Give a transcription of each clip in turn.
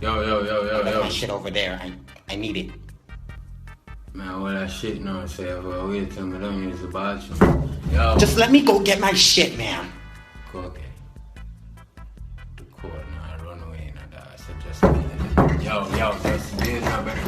That shit over there. I need it. Man, all that shit now, say, well, wait till me don't use the bathroom. Yo. Just let me go get my shit, man. Okay. The court now, run away and that. So just, yo, just, this now, better.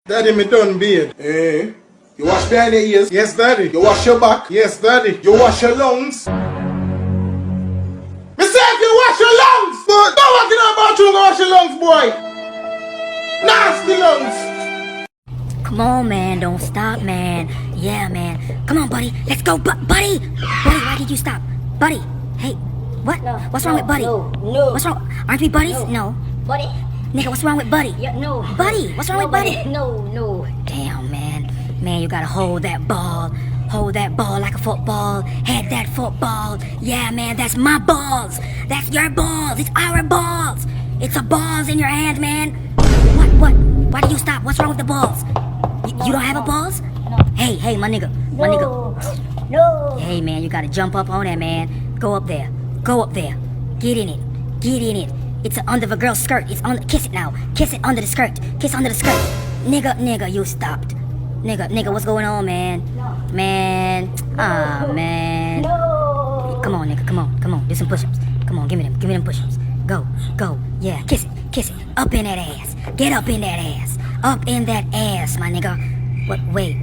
Daddy, me done beard. Eh? You wash behind your ears? Yes, daddy. You wash your back? Yes, daddy. You wash your lungs? Me say if you wash your lungs, but don't walk in our bathroom and wash your lungs, boy. Nasty lungs. Come on, man. Don't stop, man. Yeah, man. Come on, buddy. Let's go, buddy. Buddy, why did you stop? Buddy, hey, what? No, what's wrong with Buddy? No. What's wrong? Aren't we buddies? No. Buddy? Nigga, what's wrong with Buddy? Yeah, no. Buddy, what's wrong with Buddy? No. Damn, man. Man, you gotta hold that ball. Hold that ball like a football. Head that football. Yeah, man, that's my balls. That's your balls. It's our balls. It's a balls in your hand, man. What? Why do you stop? What's wrong with the balls? You don't have a balls? No. Hey, my nigga. No. Hey, man, you gotta jump up on that, man. Go up there. Get in it. It's under the girl's skirt. It's on. Kiss it now. Kiss it under the skirt. Kiss under the skirt. Nigga, you stopped. Nigga, what's going on, man? No. Man. Man. No. Come on, nigga. Come on. Do some push-ups. Come on, give me them push-ups. Go. Yeah, kiss it. Up in that ass. Get up in that ass. Up in that ass, my nigga. What? Wait.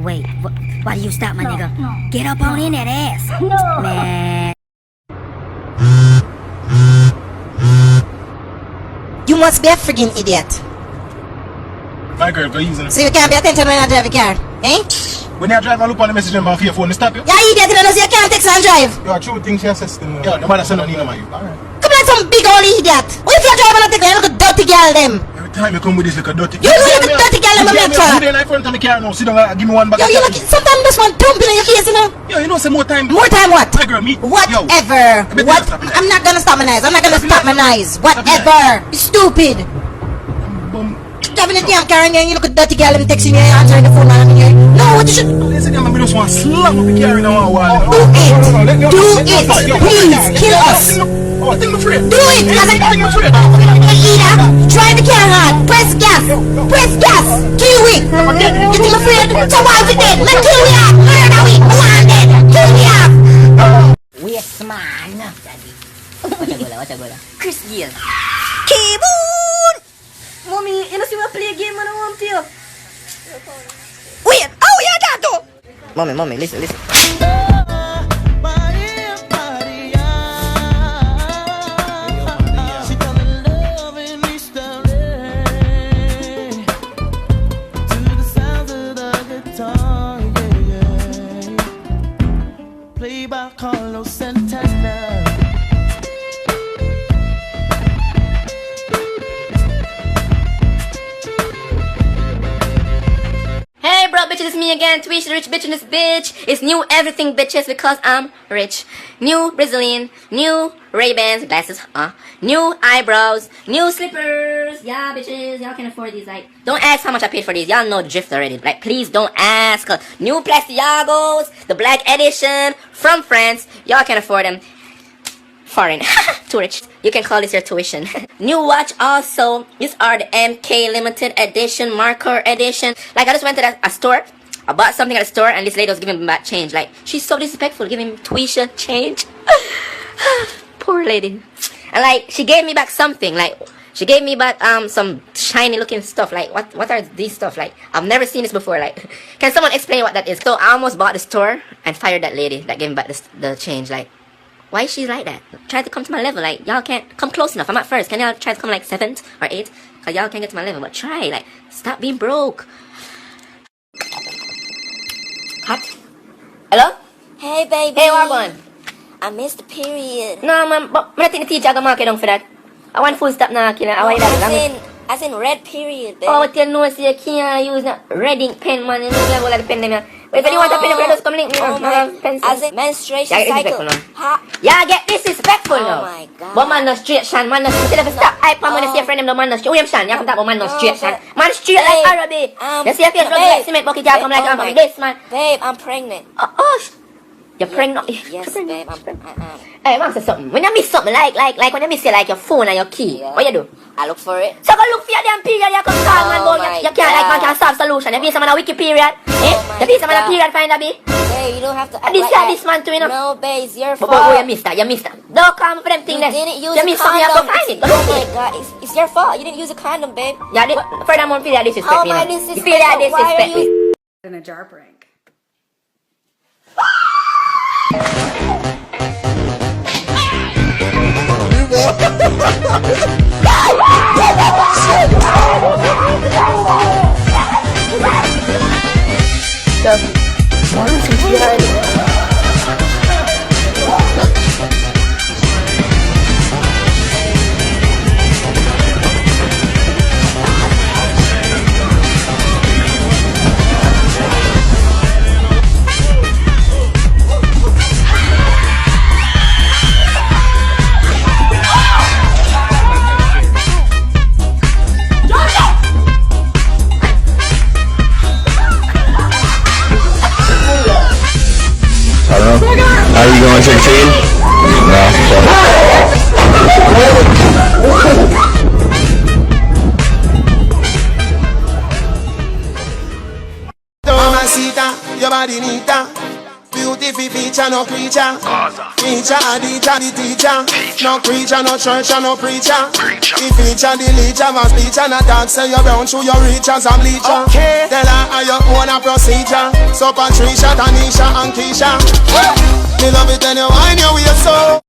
Why do you stop, my nigga? No. Get up on in that ass. No. Man. You must be a friggin' idiot. My girl, go using it. So you can't be attention when I drive a car, eh? When you drive, I look on the message number for your phone, they stop you. Yeah, idiot, you don't know so you can't text and drive. You are true things your system. Yeah, no matter send on you, Alright. Come like some big old idiot. What if you drive and text and look at dirty girl them? Every time you come with this little dirty. You know you dirty girl them, I'm You there in front of the car now, sit down and give me one bag. Yo, you look, sometimes this one dumping in your face, you know? Yo, you know say more time. More time what? My girl, me. Whatever. Yo, What? I'm not gonna stop my eyes. I'm not gonna stop my eyes. Whatever. You stupid. Driving a damn car and you look at dirty girl and texting you and answering the phone while I'm in here. No, what you should... Listen, I'm just want to slam up the car in our wall. Do it. Please, kill us. Oh, I think I'm afraid. Do it. I think I'm afraid. Either drive the car hard. Press gas. Kill we. You think I'm afraid? So why we dead? Let's kill we off. Murder we. Go on dead. Kill we off. Yes, man. What's a gola? Chris Gayle. Keyboard. Mommy, you know see me play a game and I want to. Wait. Oh, yeah, that too. Mommy, listen. Play by Carlos Santana. Hey bro, bitches, it's me again, Twitch, the rich bitch in this bitch. It's new everything, bitches, because I'm rich. New Brazilian, new Ray-Bans, glasses, new eyebrows, new slippers. Yeah, bitches, y'all can afford these. Like, don't ask how much I paid for these. Y'all know drift already. Like, please don't ask. New Plastiagos, the black edition from France. Y'all can afford them. Foreign. Too rich. You can call this your tuition. New watch also. These are the MK limited edition, marker edition. Like, I just went to a store. I bought something at a store and this lady was giving me back change. Like, she's so disrespectful, giving me tuition change. Poor lady. And like, she gave me back something. Like, She gave me back some shiny looking stuff. Like what are these stuff? Like I've never seen this before. Like can someone explain what that is? So I almost bought the store and fired that lady that gave me back the change. Like why is she like that? Try to come to my level. Like y'all can't come close enough. I'm at first. Can y'all try to come like 7th or 8th? Cause y'all can't get to my level. But try. Like stop being broke. Hot. Hello? Hey, baby. Hey, what going? I missed the period. No, man, but I think the teacher got mark down for that. I want full stop now, killer. I want that. As in red period, baby. Oh, what you know, see, you can't use that red ink pen, man. You know, you have all the pen them. But if you want a pen, just come link me. Oh, as in menstruation cycle. Yeah, get disrespectful now. Oh, my God. But man, no straight, Shan. Man, no straight. Stop. I come when you see a friend them, no man, no straight. William Shan, you come talk about man, no straight, Shan. Man, straight like Arabic. You see a face, like cement bucket, you come like I'm from this, man. Babe, I'm pregnant. Oh, you're pregnant? Yes, babe, I'm pregnant. Hey, man, say something. When you miss something, like when you miss your, like, your phone and your key, what you do? I look for it. So go look for your damn period, you come call, man, boy. You can't, like, man, can't solve solution. You be some on a wiki period. You be some on a period, find a be. Hey, you don't have to act This like guy, that. this man too, you know. No, babe, it's your But fault. you missed that, you missed that. Don't come for them things You there. didn't use You a missed something, you have to condom. find it. Go Oh look for my it. God, it's your fault. You didn't use a condom, babe. Yeah, furthermore, feel that disrespect How me, am I you know. disrespectful? You feel that Why are disrespect me. you- In a jar break. Are you going 16? Mamacita, your body nita. Beautiful feature, no creature. Teacher, the teacher. No creature, no church, no preacher. The feature, the leacher, a speech and a talk. Say you're brown through your reach as a bleacher. Tell her how you own a procedure. So Patricia, Tanisha, and Keisha. Me love it when you whine your way so.